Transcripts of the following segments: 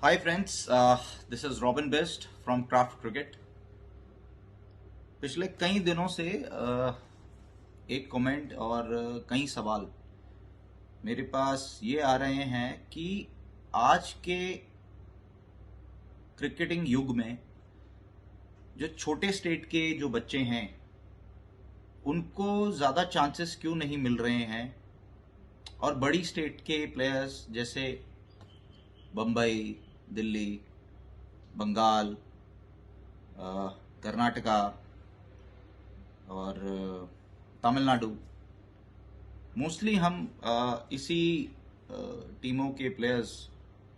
Hi friends, this is Robin Best from Craft Cricket. पिछले कई दिनों से एक कमेंट और कई सवाल मेरे पास ये आ रहे हैं कि आज के क्रिकेटिंग युग में जो छोटे स्टेट के जो बच्चे हैं उनको ज़्यादा चांसेस क्यों नहीं मिल रहे हैं और बड़ी स्टेट के प्लेयर्स जैसे बम्बई, दिल्ली, बंगाल, कर्नाटका और तमिलनाडु, मोस्टली हम इसी टीमों के प्लेयर्स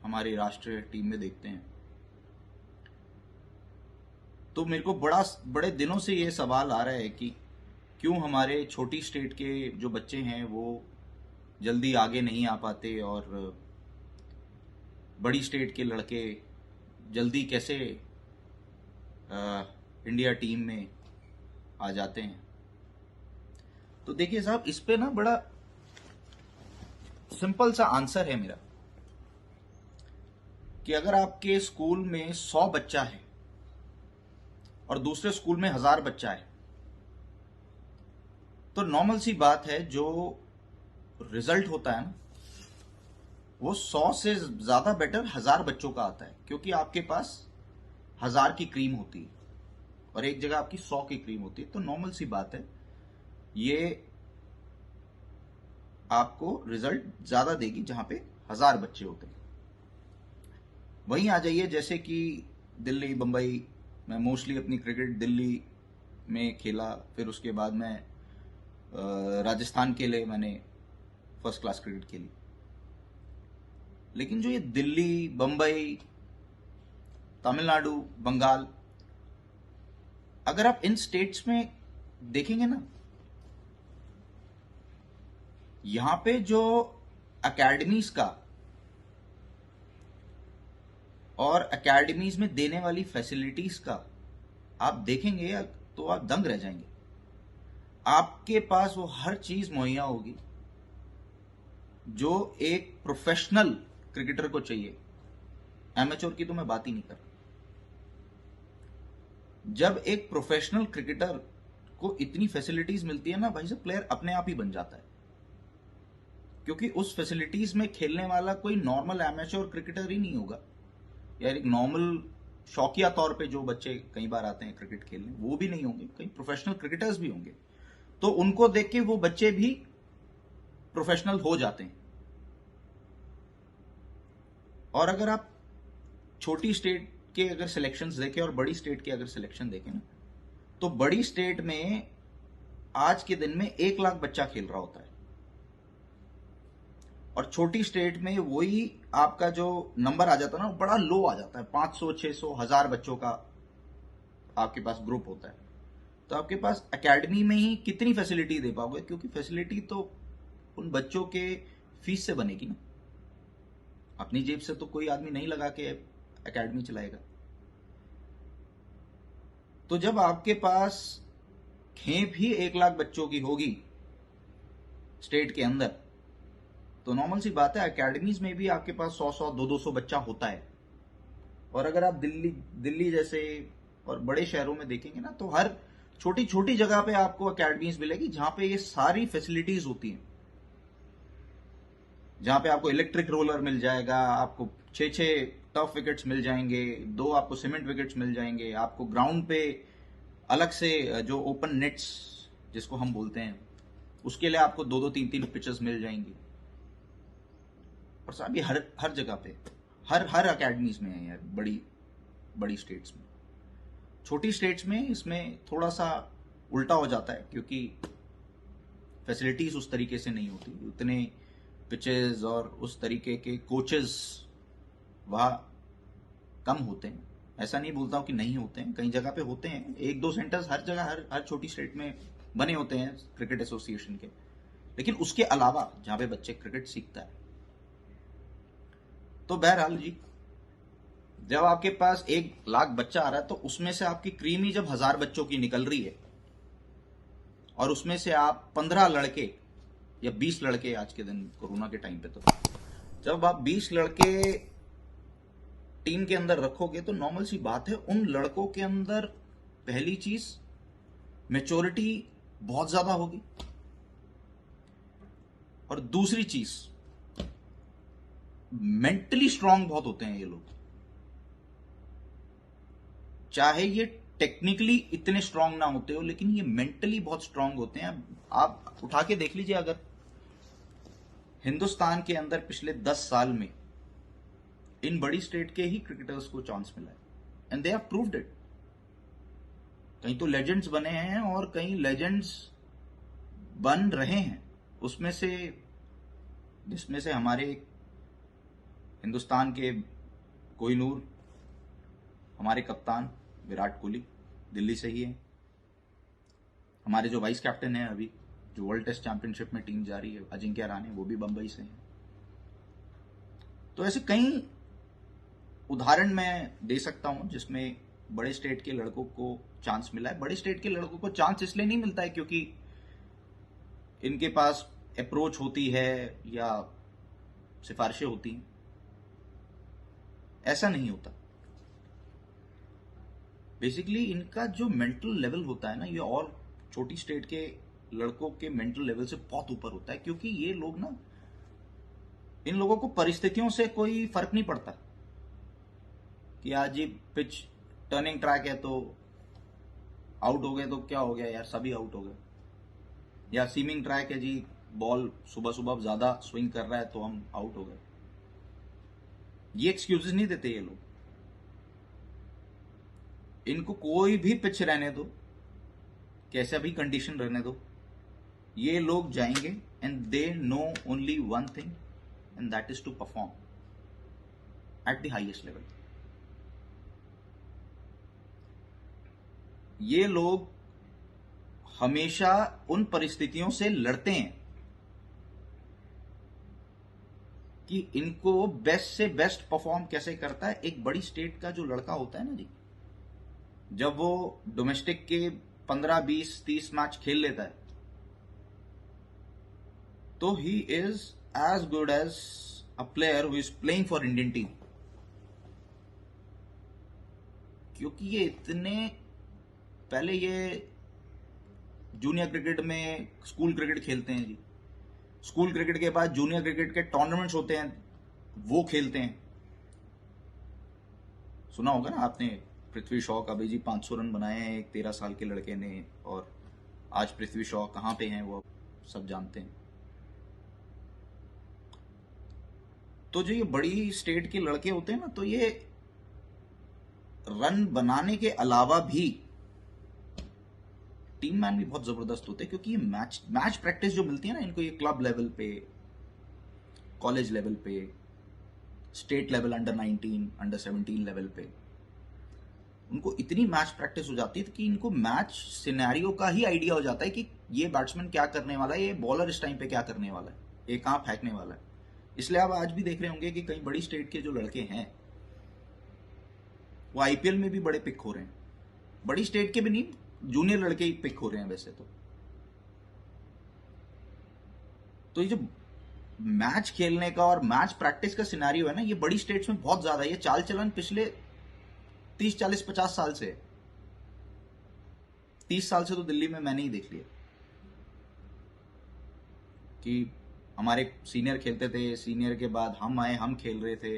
हमारी राष्ट्रीय टीम में देखते हैं। तो मेरे को बड़े दिनों से ये सवाल आ रहा है कि क्यों हमारे छोटी स्टेट के जो बच्चे हैं वो जल्दी आगे नहीं आ पाते और बड़ी स्टेट के लड़के जल्दी कैसे इंडिया टीम में आ जाते हैं। तो देखिए साहब, इस पे ना बड़ा सिंपल सा आंसर है मेरा कि अगर आपके स्कूल में 100 बच्चा है और दूसरे स्कूल में 1000 बच्चा है तो नॉर्मल सी बात है, जो रिजल्ट होता है ना वो 100 से ज्यादा बेटर 1000 बच्चों का आता है, क्योंकि आपके पास 1000 की क्रीम होती है और एक जगह आपकी 100 की क्रीम होती है। तो नॉर्मल सी बात है, ये आपको रिजल्ट ज्यादा देगी जहां पे 1000 बच्चे होते हैं। वहीं आ जाइए, जैसे कि दिल्ली, बंबई, मैं मोस्टली अपनी क्रिकेट दिल्ली में खेला, फिर उसके बाद मैं राजस्थान के लिए मैंने फर्स्ट क्लास क्रिकेट खेली। लेकिन जो ये दिल्ली, बंबई, तमिलनाडु, बंगाल, अगर आप इन स्टेट्स में देखेंगे ना, यहां पे जो एकेडमीज का और एकेडमीज में देने वाली फैसिलिटीज का आप देखेंगे तो आप दंग रह जाएंगे। आपके पास वो हर चीज मुहैया होगी जो एक प्रोफेशनल क्रिकेटर को चाहिए। एमेच्योर की तो मैं बात ही नहीं कर रहा। जब एक प्रोफेशनल क्रिकेटर को इतनी फैसिलिटीज मिलती है ना भाई साहब, प्लेयर अपने आप ही बन जाता है, क्योंकि उस फैसिलिटीज में खेलने वाला कोई नॉर्मल एमेच्योर क्रिकेटर ही नहीं होगा यार। एक नॉर्मल शौकिया तौर पे जो बच्चे कई बार आते हैं क्रिकेट खेलने, वो भी नहीं होंगे, कई प्रोफेशनल क्रिकेटर्स भी होंगे। तो उनको देख के वो बच्चे भी प्रोफेशनल हो जाते हैं। और अगर आप छोटी स्टेट के अगर सिलेक्शंस देखें और बड़ी स्टेट के अगर सिलेक्शन देखें ना, तो बड़ी स्टेट में आज के दिन में 1 लाख बच्चा खेल रहा होता है और छोटी स्टेट में वही आपका जो नंबर आ जाता है ना, वो बड़ा लो आ जाता है। 500, 600, 1000 बच्चों का आपके पास ग्रुप होता है। तो आपके पास एकेडमी में ही कितनी फैसिलिटी दे पाओगे, क्योंकि फैसिलिटी तो उन बच्चों के फीस से बनेगी ना। अपनी जेब से तो कोई आदमी नहीं लगा के एकेडमी चलाएगा। तो जब आपके पास खेप ही 1 लाख बच्चों की होगी स्टेट के अंदर, तो नॉर्मल सी बात है एकेडमीज में भी आपके पास 100-100, 200-200 बच्चा होता है। और अगर आप दिल्ली जैसे और बड़े शहरों में देखेंगे ना, तो हर छोटी छोटी जगह पे आपको एकेडमीज मिलेगी जहां पे ये सारी फैसिलिटीज होती हैं। जहां पे आपको इलेक्ट्रिक रोलर मिल जाएगा, आपको 6-6 टफ विकेट्स मिल जाएंगे, 2 आपको सीमेंट विकेट्स मिल जाएंगे, आपको ग्राउंड पे अलग से जो ओपन नेट्स जिसको हम बोलते हैं उसके लिए आपको 2-2, 3-3 पिचेस मिल जाएंगी। और साहब ये हर जगह पे हर एकेडमीज में है यार, बड़ी स्टेट्स में। छोटी स्टेट्स में इसमें थोड़ा सा उल्टा हो जाता है, क्योंकि फैसिलिटीज उस तरीके से नहीं होती, उतने पिचेस और उस तरीके के कोचेस वहाँ कम होते हैं। ऐसा नहीं बोलता हूँ कि नहीं होते हैं, कई जगह पे होते हैं, 1-2 सेंटर्स हर जगह हर छोटी स्टेट में बने होते हैं क्रिकेट एसोसिएशन के। लेकिन उसके अलावा जहाँ पे बच्चे क्रिकेट सीखता है, तो बहरहाल जी, जब आपके पास 1 लाख बच्चा आ रहा है तो उसमें से आपकी क्रीम ही जब 1000 बच्चों की निकल रही है और उसमें से आप 15 लड़के या 20 लड़के, आज के दिन कोरोना के टाइम पे तो जब आप 20 लड़के टीम के अंदर रखोगे तो नॉर्मल सी बात है उन लड़कों के अंदर पहली चीज मैच्योरिटी बहुत ज्यादा होगी, और दूसरी चीज मेंटली स्ट्रांग बहुत होते हैं ये लोग। चाहे ये टेक्निकली इतने स्ट्रांग ना होते हो, लेकिन ये मेंटली बहुत स्ट्रांग होते हैं। आप उठा के देख लीजिए, अगर हिंदुस्तान के अंदर पिछले 10 साल में इन बड़ी स्टेट के ही क्रिकेटर्स को चांस मिला है, and they have proved it. कहीं तो लेजेंड्स बने हैं और कहीं लेजेंड्स बन रहे हैं, उसमें से जिसमें से हमारे हिंदुस्तान के कोहिनूर, हमारे कप्तान विराट कोहली दिल्ली से ही है। हमारे जो वाइस कैप्टन है अभी जो वर्ल्ड टेस्ट चैंपियनशिप में टीम जा रही है, अजिंक्य रहाणे, वो भी बंबई से हैं। तो ऐसे कई उदाहरण मैं दे सकता हूं जिसमें बड़े स्टेट के लड़कों को चांस मिला है। बड़े स्टेट के लड़कों को चांस इसलिए नहीं मिलता है क्योंकि इनके पास अप्रोच होती है या सिफारिशें होती हैं, ऐसा नहीं होता। बेसिकली इनका जो मेंटल लेवल होता है ना, ये और छोटी स्टेट के लड़कों के मेंटल लेवल से बहुत ऊपर होता है, क्योंकि ये लोग ना, इन लोगों को परिस्थितियों से कोई फर्क नहीं पड़ता कि आज ये पिच टर्निंग ट्रैक है तो आउट हो गए तो क्या हो गया यार, सभी आउट हो गए, या सीमिंग ट्रैक है जी, बॉल सुबह सुबह ज्यादा स्विंग कर रहा है तो हम आउट हो गए। ये एक्सक्यूजेस नहीं देते ये लोग। इनको कोई भी पिच रहने दो, कैसा भी कंडीशन रहने दो, ये लोग जाएंगे and they know only one thing, and that is to perform at the highest level. ये लोग हमेशा उन परिस्थितियों से लड़ते हैं कि इनको बेस्ट से बेस्ट परफॉर्म कैसे करता है। एक बड़ी स्टेट का जो लड़का होता है ना जी, जब वो डोमेस्टिक के 15, 20, 30 मैच खेल लेता है तो he is as good as a player who is playing for Indian team, क्योंकि ये इतने पहले ये जूनियर क्रिकेट में स्कूल क्रिकेट खेलते हैं जी, स्कूल क्रिकेट के बाद जूनियर क्रिकेट के टूर्नामेंट्स होते हैं, वो खेलते हैं। सुना होगा ना आपने, पृथ्वी शॉ का भी जी 500 रन बनाए हैं एक 13 साल के लड़के ने, और आज पृथ्वी शॉ कहां पे हैं वो सब जानते हैं। तो जो ये बड़ी स्टेट के लड़के होते हैं ना, तो ये रन बनाने के अलावा भी टीम मैन भी बहुत जबरदस्त होते हैं, क्योंकि ये मैच प्रैक्टिस जो मिलती है ना इनको, ये क्लब लेवल पे, कॉलेज लेवल पे, state level, under 19, under 17 level पे, उनको इतनी मैच प्रैक्टिस हो जाती है कि इनको मैच सिनेरियो का ही आइडिया हो जाता है कि ये बैट्समैन क्या करने वाला है, ये बॉलर इस टाइम पे क्या करने वाला है, ये कहां फेंकने वाला है। इसलिए आप आज भी देख रहे होंगे कि कई बड़ी स्टेट के जो लड़के हैं वो आईपीएल में भी बड़े पिक हो रहे हैं। बड़ी स्टेट के भी नहीं, जूनियर लड़के ही पिक हो रहे हैं वैसे तो ये जो मैच खेलने का और मैच प्रैक्टिस का सिनेरियो है ना, ये बड़ी स्टेट्स में बहुत ज्यादा है। ये चाल चलन पिछले 30, 40, 50 साल से, 30 साल से तो दिल्ली में मैंने ही देख लिया कि हमारे सीनियर खेलते थे, सीनियर के बाद हम आए, हम खेल रहे थे,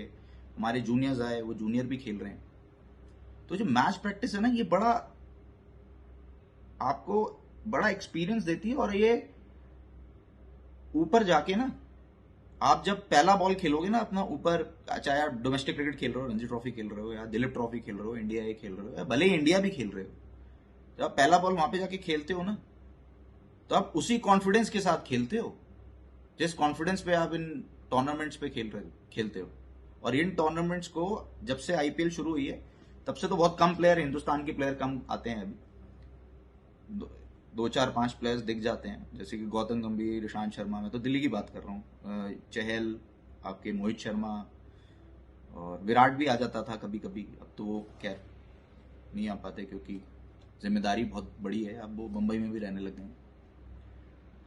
हमारे जूनियर्स आए, वो जूनियर भी खेल रहे हैं। तो जो मैच प्रैक्टिस है ना, ये बड़ा आपको बड़ा एक्सपीरियंस देती है, और ये ऊपर जाके ना, आप जब पहला बॉल खेलोगे ना अपना ऊपर, चाहे आप डोमेस्टिक क्रिकेट खेल रहे हो, रणजी ट्रॉफी खेल रहे हो, या दिलीप ट्रॉफी खेल रहे हो, इंडिया ए खेल रहे हो, या भले ही इंडिया भी खेल रहे हो, जब आप पहला बॉल वहां पे जाके खेलते हो ना, तो आप उसी कॉन्फिडेंस के साथ खेलते हो जिस कॉन्फिडेंस पे आप इन टूर्नामेंट्स पे खेलते हो। और इन टूर्नामेंट्स को जब से आईपीएल शुरू हुई है तब से तो बहुत कम प्लेयर, हिंदुस्तान के प्लेयर कम आते हैं। अभी 2, 4, 5 प्लेयर्स दिख जाते हैं, जैसे कि गौतम गंभीर, ईशांत शर्मा, मैं तो दिल्ली की बात कर रहा हूँ, चहल, आपके मोहित शर्मा, और विराट भी आ जाता था कभी कभी। अब तो वो खैर नहीं आ पाते क्योंकि जिम्मेदारी बहुत बड़ी है, अब वो मुंबई में भी रहने लग गए हैं।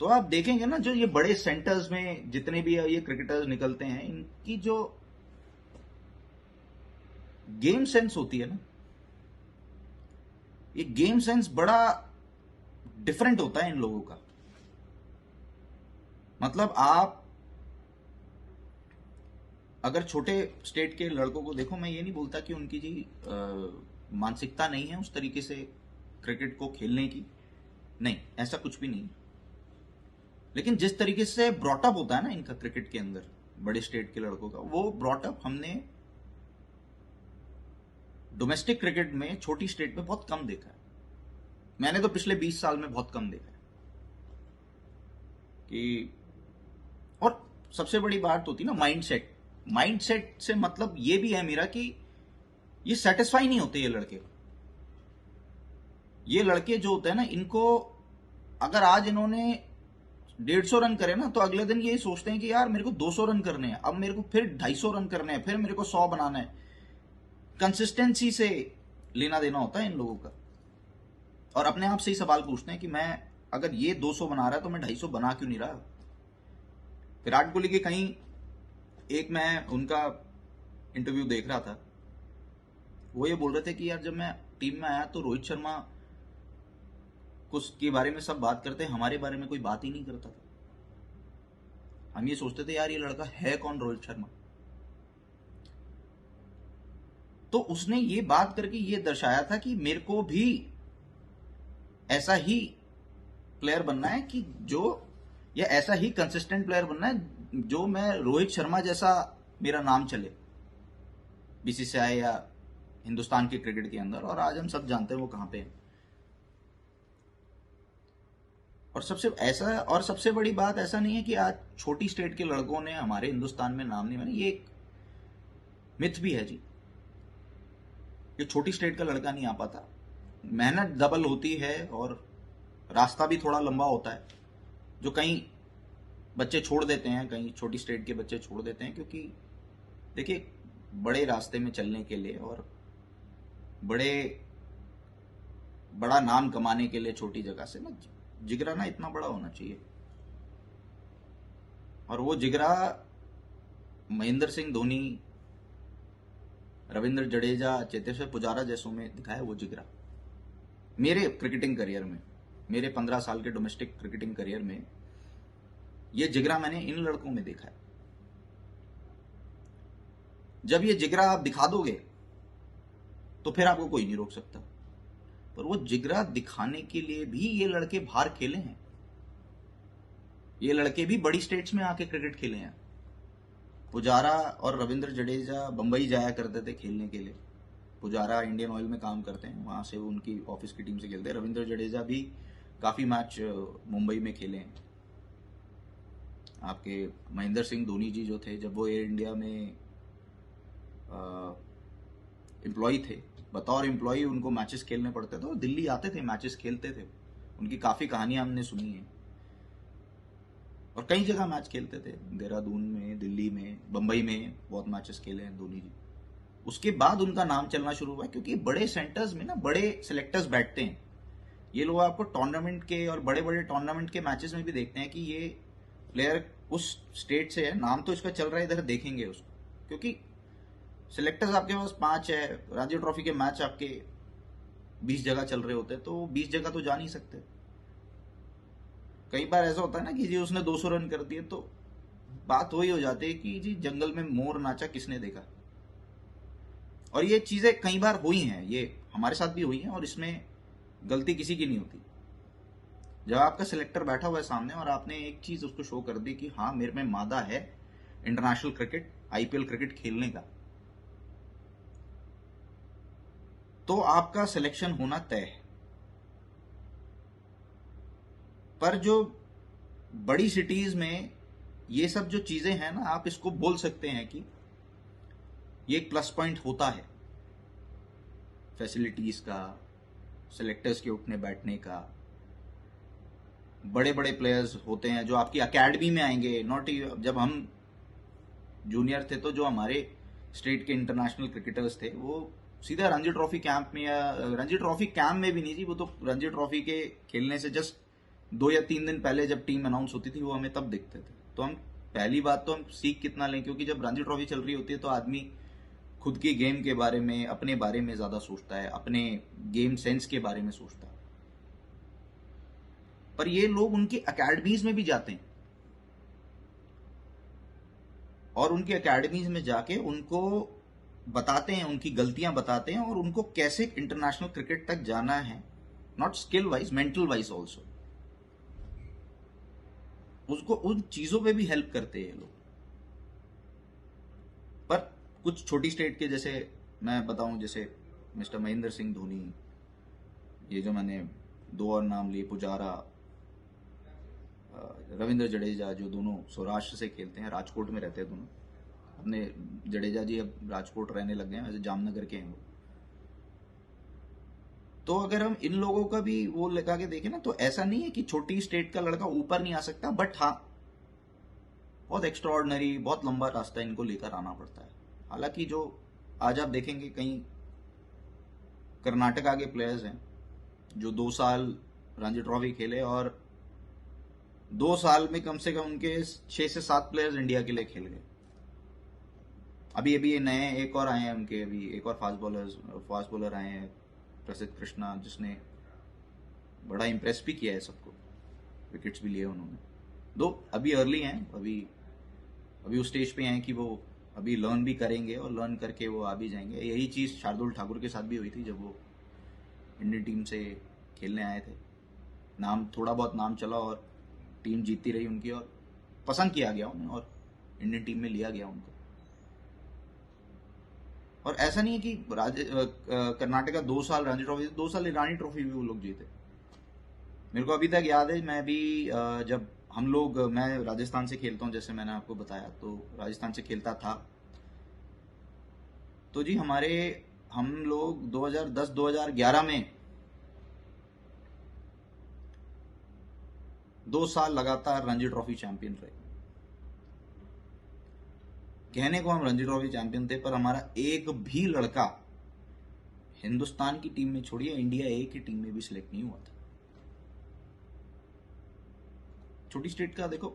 तो आप देखेंगे ना, जो ये बड़े सेंटर्स में जितने भी ये क्रिकेटर्स निकलते हैं, इनकी जो गेम सेंस होती है ना, ये गेम सेंस बड़ा डिफरेंट होता है इन लोगों का। मतलब आप अगर छोटे स्टेट के लड़कों को देखो, मैं ये नहीं बोलता कि उनकी जी मानसिकता नहीं है उस तरीके से क्रिकेट को खेलने की, नहीं, ऐसा कुछ भी नहीं। लेकिन जिस तरीके से ब्रॉटअप होता है ना इनका क्रिकेट के अंदर, बड़े स्टेट के लड़कों का, वो ब्रॉटअप हमने डोमेस्टिक क्रिकेट में छोटी स्टेट में बहुत कम देखा है। मैंने तो पिछले 20 साल में बहुत कम देखा है कि, और सबसे बड़ी बात होती ना माइंडसेट। माइंडसेट से मतलब ये भी है मेरा कि ये सेटिस्फाई नहीं होते ये लड़के जो होते हैं ना, इनको अगर आज इन्होंने 150 रन करे ना, तो अगले दिन यही सोचते हैं कि यार मेरे को 200 रन करने हैं, अब मेरे को फिर 250 रन करने हैं, फिर मेरे को 100 बनाना है। कंसिस्टेंसी से लेना देना होता है इन लोगों का। और अपने आप से ही सवाल पूछते हैं कि मैं अगर ये 200 बना रहा है तो मैं 250 बना क्यों नहीं रहा। विराट कोहली के कहीं एक मैं उनका इंटरव्यू देख रहा था, वो ये बोल रहे थे कि यार जब मैं टीम में आया तो रोहित शर्मा के बारे में सब बात करते हैं, हमारे बारे में कोई बात ही नहीं करता था। हम ये सोचते थे यार ये लड़का है कौन रोहित शर्मा। तो उसने ये बात करके ये दर्शाया था कि मेरे को भी ऐसा ही प्लेयर बनना है कि जो, या ऐसा ही कंसिस्टेंट प्लेयर बनना है जो मैं रोहित शर्मा जैसा मेरा नाम चले बीसीसीआई या हिंदुस्तान के क्रिकेट के अंदर। और आज हम सब जानते हैं वो कहां पे है। और सबसे बड़ी बात ऐसा नहीं है कि आज छोटी स्टेट के लड़कों ने हमारे हिंदुस्तान में नाम नहीं बना, ये एक मिथ भी है जी। ये छोटी स्टेट का लड़का नहीं आ पाता, मेहनत डबल होती है और रास्ता भी थोड़ा लंबा होता है, जो कई बच्चे छोड़ देते हैं, कई छोटी स्टेट के बच्चे छोड़ देते हैं। क्योंकि देखिए, बड़े रास्ते में चलने के लिए और बड़ा नाम कमाने के लिए छोटी जगह से ना जिगरा ना इतना बड़ा होना चाहिए। और वो जिगरा महेंद्र सिंह धोनी, रविंद्र जडेजा, चेतेश्वर पुजारा जैसों में दिखा है वो जिगरा। मेरे क्रिकेटिंग करियर में, मेरे 15 साल के डोमेस्टिक क्रिकेटिंग करियर में, ये जिगरा मैंने इन लड़कों में देखा है। जब ये जिगरा आप दिखा दोगे तो फिर आपको कोई नहीं रोक सकता। पर वो जिगरा दिखाने के लिए भी ये लड़के बाहर खेले हैं, ये लड़के भी बड़ी स्टेट्स में आके क्रिकेट खेले हैं। पुजारा और रविंद्र जडेजा बंबई जाया करते थे खेलने के लिए। पुजारा इंडियन ऑयल में काम करते हैं, वहां से उनकी ऑफिस की टीम से खेलते हैं। रविंद्र जडेजा भी काफी मैच मुंबई में खेले हैं। आपके महेंद्र सिंह धोनी जी जो थे, जब वो एयर इंडिया में एम्प्लॉय थे, बतौर एम्प्लॉय उनको मैचेस खेलने पड़ते थे और दिल्ली आते थे, मैचेस खेलते थे। उनकी काफी कहानियां हमने सुनी है और कई जगह मैच खेलते थे, देहरादून में, दिल्ली में, बंबई में बहुत मैचेस खेले हैं धोनी जी। उसके बाद उनका नाम चलना शुरू हुआ, क्योंकि बड़े सेंटर्स में ना बड़े सिलेक्टर्स बैठते हैं। ये लोग आपको टूर्नामेंट के और बड़े बड़े टूर्नामेंट के मैचेस में भी देखते हैं कि ये प्लेयर उस स्टेट से है, नाम तो इसका चल रहा है, इधर देखेंगे उसको। क्योंकि सिलेक्टर्स आपके पास 5 है, रणजी ट्रॉफी के मैच आपके 20 जगह चल रहे होते हैं, तो 20 जगह तो जा नहीं सकते। कई बार ऐसा होता है ना कि जी उसने 200 रन कर दिए, तो बात वही हो जाती है कि जी जंगल में मोर नाचा किसने देखा। और ये चीजें कई बार हुई हैं, ये हमारे साथ भी हुई हैं, और इसमें गलती किसी की नहीं होती। जब आपका सिलेक्टर बैठा हुआ है सामने और आपने एक चीज उसको शो कर दी कि हाँ मेरे में मादा है इंटरनेशनल क्रिकेट, आईपीएल क्रिकेट खेलने का, तो आपका सिलेक्शन होना तय है। पर जो बड़ी सिटीज में ये सब जो चीजें हैं ना, आप इसको बोल सकते हैं कि ये एक प्लस पॉइंट होता है फैसिलिटीज का, सिलेक्टर्स के उठने बैठने का। बड़े बड़े प्लेयर्स होते हैं जो आपकी अकेडमी में आएंगे। नॉट जब हम जूनियर थे तो जो हमारे स्टेट के इंटरनेशनल क्रिकेटर्स थे वो सीधा रणजी ट्रॉफी कैंप में, या रणजी ट्रॉफी कैंप में भी नहीं जी, वो तो रणजी ट्रॉफी के खेलने से जस्ट 2 या 3 दिन पहले जब टीम अनाउंस होती थी वो हमें तब दिखते थे। तो हम पहली बात तो हम सीख कितना लें, क्योंकि जब रणजी ट्रॉफी चल रही होती है तो आदमी खुद की गेम के बारे में, अपने बारे में ज्यादा सोचता है, अपने गेम सेंस के बारे में सोचता है। पर ये लोग उनकी एकेडमीज में भी जाते हैं और उनकी एकेडमीज में जाके उनको बताते हैं, उनकी गलतियां बताते हैं और उनको कैसे इंटरनेशनल क्रिकेट तक जाना है, not skill wise, mental wise also. उसको उन चीजों पे भी हेल्प करते हैं लोग। पर कुछ छोटी स्टेट के, जैसे मैं बताऊं, जैसे मिस्टर महेंद्र सिंह धोनी, ये जो मैंने दो और नाम लिए, पुजारा, रविंद्र जडेजा, जो दोनों सौराष्ट्र से खेलते हैं, राजकोट में रहते हैं दोनों। अपने जडेजा जी अब राजकोट रहने लग गए हैं, वैसे जामनगर के हैं वो। तो अगर हम इन लोगों का भी वो लगा के देखें ना, तो ऐसा नहीं है कि छोटी स्टेट का लड़का ऊपर नहीं आ सकता, बट हाँ, बहुत एक्स्ट्राऑर्डिनरी, बहुत लंबा रास्ता इनको लेकर आना पड़ता है। हालांकि जो आज आप देखेंगे, कई कर्नाटका के प्लेयर्स हैं जो 2 साल रणजी ट्रॉफी खेले और 2 साल में कम से कम उनके 6 से 7 प्लेयर्स इंडिया के लिए खेल गए। अभी अभी नए एक और आए हैं उनके, अभी एक और फास्ट बॉलर आए हैं, प्रसिद्ध कृष्णा, जिसने बड़ा इंप्रेस भी किया है सबको, विकेट्स भी लिए उन्होंने। दो अभी अर्ली हैं, अभी उस स्टेज पे हैं कि वो अभी लर्न भी करेंगे और लर्न करके वो आ भी जाएंगे। यही चीज शार्दुल ठाकुर के साथ भी हुई थी जब वो इंडियन टीम से खेलने आए थे। थोड़ा बहुत नाम चला और टीम जीतती रही उनकी और पसंद किया गया उन्हें और इंडियन टीम में लिया गया उनको। और ऐसा नहीं है कि कर्नाटका 2 साल रणजी ट्रॉफी, 2 साल ईरानी ट्रॉफी भी वो लोग जीते। मेरे को अभी तक याद है, मैं भी जब मैं राजस्थान से खेलता हूँ, जैसे मैंने आपको बताया, तो राजस्थान से खेलता था। तो जी हम लोग 2010-2011 में 2 साल लगातार रणजी ट्रॉफी चैंपियन रहे। कहने को हम रणजी ट्रॉफी चैंपियन थे, पर हमारा एक भी लड़का हिंदुस्तान की टीम में छोड़िए, इंडिया ए की टीम में भी सिलेक्ट नहीं हुआ था। छोटी स्टेट का देखो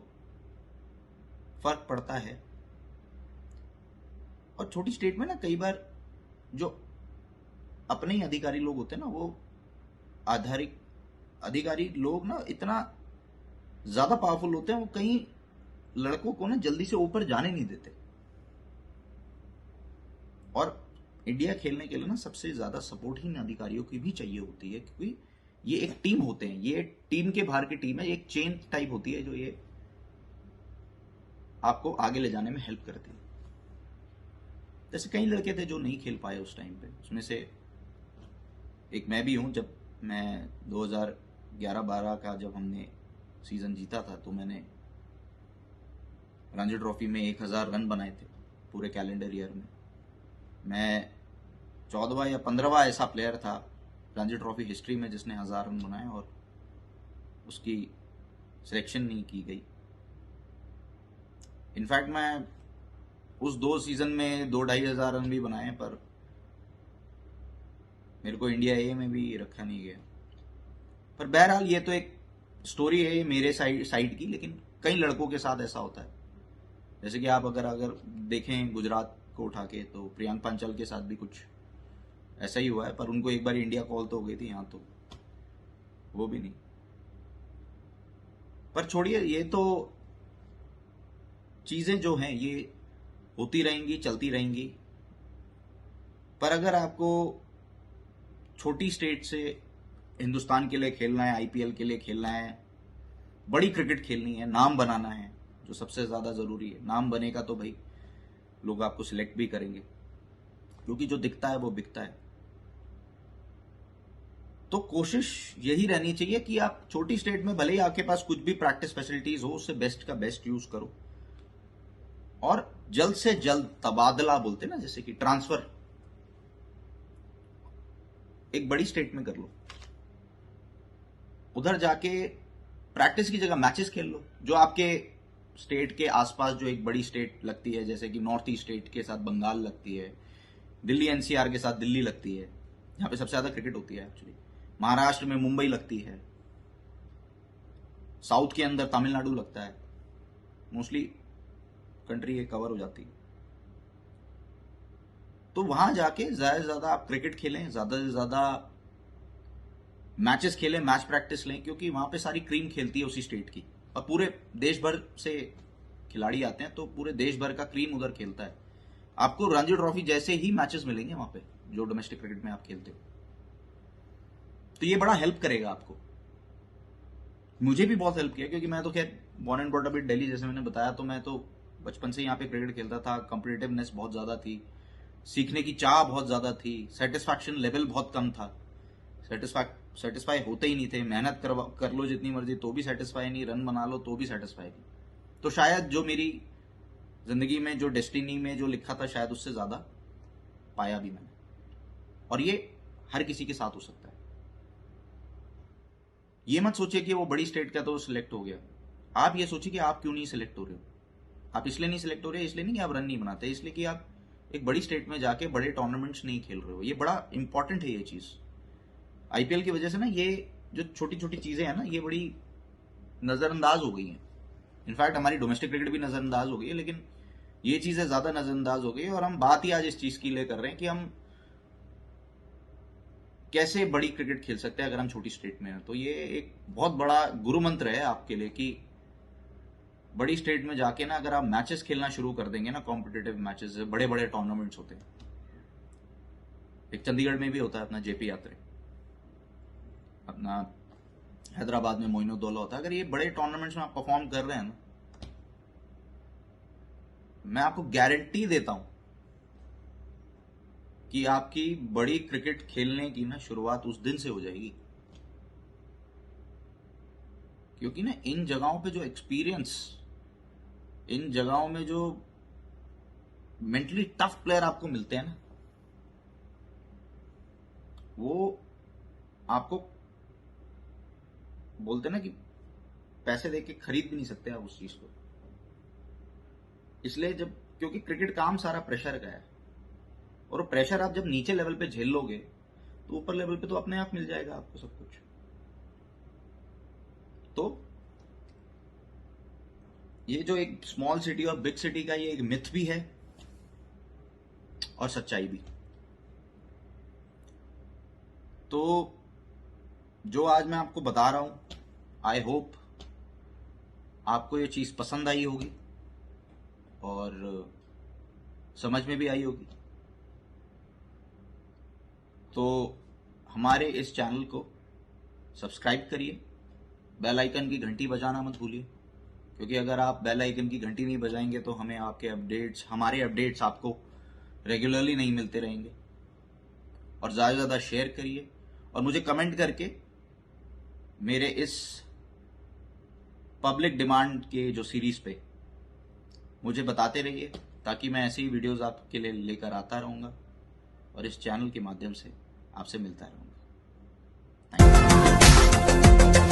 फर्क पड़ता है। और छोटी स्टेट में ना कई बार जो अपने ही अधिकारी लोग होते हैं ना, वो अधिकारी लोग ना इतना ज्यादा पावरफुल होते हैं, वो कई लड़कों को ना जल्दी से ऊपर जाने नहीं देते। और इंडिया खेलने के लिए ना सबसे ज्यादा सपोर्ट ही इन अधिकारियों की भी चाहिए होती है, क्योंकि ये एक टीम होते हैं, ये टीम के बाहर की टीम है, एक चेन टाइप होती है जो ये आपको आगे ले जाने में हेल्प करती है। जैसे कई लड़के थे जो नहीं खेल पाए उस टाइम पे, उसमें से एक मैं भी हूं। जब मैं 2011-12 का जब हमने सीजन जीता था, तो मैंने रणजी ट्रॉफी में 1000 रन बनाए थे पूरे कैलेंडर ईयर में। मैं 14वां या 15वां ऐसा प्लेयर था रणजी ट्रॉफी हिस्ट्री में जिसने 1000 रन बनाए और उसकी सिलेक्शन नहीं की गई। इनफैक्ट मैं उस 2 सीजन में 2-2.5 रन भी बनाए, पर मेरे को इंडिया ए में भी रखा नहीं गया। पर बहरहाल ये तो एक स्टोरी है मेरे साइड की, लेकिन कई लड़कों के साथ ऐसा होता है। जैसे कि आप अगर देखें गुजरात को उठा के, तो प्रियांक पांचाल के साथ भी कुछ ऐसा ही हुआ है, पर उनको एक बार इंडिया कॉल तो हो गई थी, यहाँ तो वो भी नहीं। पर छोड़िए, ये तो चीजें जो हैं ये होती रहेंगी, चलती रहेंगी। पर अगर आपको छोटी स्टेट से हिंदुस्तान के लिए खेलना है, आईपीएल के लिए खेलना है, बड़ी क्रिकेट खेलनी है, नाम बनाना है, जो सबसे ज्यादा जरूरी है, नाम बनेगा तो भाई लोग आपको सिलेक्ट भी करेंगे, क्योंकि जो दिखता है वो बिकता है। तो कोशिश यही रहनी चाहिए कि आप छोटी स्टेट में भले ही आपके पास कुछ भी प्रैक्टिस फैसिलिटीज हो, उससे बेस्ट का बेस्ट यूज करो और जल्द से जल्द तबादला बोलते ना, जैसे कि ट्रांसफर एक बड़ी स्टेट में कर लो। उधर जाके प्रैक्टिस की जगह मैचेस खेल लो। जो आपके स्टेट के आसपास जो एक बड़ी स्टेट लगती है, जैसे कि नॉर्थ ईस्ट स्टेट के साथ बंगाल लगती है, दिल्ली एनसीआर के साथ दिल्ली लगती है, जहां पे सबसे ज्यादा क्रिकेट होती है एक्चुअली। महाराष्ट्र में मुंबई लगती है, साउथ के अंदर तमिलनाडु लगता है। मोस्टली कंट्री ये कवर हो जाती है। तो वहां जाके ज्यादा से ज्यादा आप क्रिकेट खेलें, ज्यादा से ज्यादा मैचेस खेलें, मैच प्रैक्टिस लें, क्योंकि वहां पे सारी क्रीम खेलती है उसी स्टेट की, और पूरे देश भर से खिलाड़ी आते हैं, तो पूरे देश भर का क्रीम उधर खेलता है। आपको रणजी ट्रॉफी जैसे ही मैचेस मिलेंगे वहां पे जो डोमेस्टिक क्रिकेट में आप खेलते हो, तो ये बड़ा हेल्प करेगा आपको। मुझे भी बहुत हेल्प किया, क्योंकि मैं तो खैर born and brought up in Delhi, जैसे मैंने बताया, तो मैं तो बचपन से यहाँ पे क्रिकेट खेलता था। कॉम्पिटिटिवनेस बहुत ज्यादा थी, सीखने की चाह बहुत ज्यादा थी, सेटिस्फैक्शन लेवल बहुत कम था, सेटिस्फाई होते ही नहीं थे। मेहनत कर लो जितनी मर्जी तो भी सेटिस्फाई नहीं, रन बना लो तो भी सेटिस्फाई नहीं। तो शायद जो मेरी जिंदगी में जो डेस्टिनी में जो लिखा था, शायद उससे ज्यादा पाया भी मैंने, और ये हर किसी के साथ हो सकता है। ये मत सोचिए कि वो बड़ी स्टेट का तो सिलेक्ट हो गया, आप ये सोचिए कि आप क्यों नहीं सिलेक्ट हो रहे हो। आप इसलिए नहीं सिलेक्ट हो रहे, इसलिए नहीं कि आप रन नहीं बनाते, इसलिए कि आप एक बड़ी स्टेट में जाके बड़े टूर्नामेंट्स नहीं खेल रहे हो। ये बड़ा इंपॉर्टेंट है ये चीज। आईपीएल की वजह से ना ये जो छोटी छोटी चीजें हैं ना, ये बड़ी नजरअंदाज हो गई हैं। इनफैक्ट हमारी डोमेस्टिक क्रिकेट भी नजरअंदाज हो गई है, लेकिन ये चीजें ज्यादा नजरअंदाज हो गई है। और हम बात ही आज इस चीज की लिए कर रहे हैं कि हम कैसे बड़ी क्रिकेट खेल सकते हैं अगर हम छोटी स्टेट में हैं। तो ये एक बहुत बड़ा गुरु मंत्र है आपके लिए कि बड़ी स्टेट में जाके ना अगर आप मैचेस खेलना शुरू कर देंगे ना, कॉम्पिटिटिव मैचेस, बड़े बड़े टूर्नामेंट्स होते हैं। एक चंडीगढ़ में भी होता है अपना जेपी यात्री, अपना हैदराबाद में मोइनुद्दौला होता है। अगर ये बड़े टूर्नामेंट्स में आप परफॉर्म कर रहे हैं ना, मैं आपको गारंटी देता हूं कि आपकी बड़ी क्रिकेट खेलने की ना शुरुआत उस दिन से हो जाएगी। क्योंकि ना इन जगहों पे जो एक्सपीरियंस, इन जगहों में जो मेंटली टफ प्लेयर आपको मिलते हैं ना, वो आपको बोलते ना कि पैसे देके खरीद भी नहीं सकते आप उस चीज को। इसलिए जब, क्योंकि क्रिकेट काम सारा प्रेशर का है, और वो प्रेशर आप जब नीचे लेवल पे झेल लोगे तो ऊपर लेवल पे तो अपने आप मिल जाएगा आपको सब कुछ। तो ये जो एक स्मॉल सिटी और बिग सिटी का ये एक मिथ भी है और सच्चाई भी। तो जो आज मैं आपको बता रहा हूं, आई होप आपको ये चीज पसंद आई होगी और समझ में भी आई होगी। तो हमारे इस चैनल को सब्सक्राइब करिए, बेल आइकन की घंटी बजाना मत भूलिए, क्योंकि अगर आप बेल आइकन की घंटी नहीं बजाएंगे तो हमें आपके अपडेट्स, हमारे अपडेट्स आपको रेगुलरली नहीं मिलते रहेंगे। और ज़्यादा से ज़्यादा शेयर करिए, और मुझे कमेंट करके मेरे इस पब्लिक डिमांड के जो सीरीज पे मुझे बताते रहिए, ताकि मैं ऐसी ही वीडियोस आपके लिए लेकर आता रहूँगा और इस चैनल के माध्यम से आपसे मिलता रहूँगा। Thank you.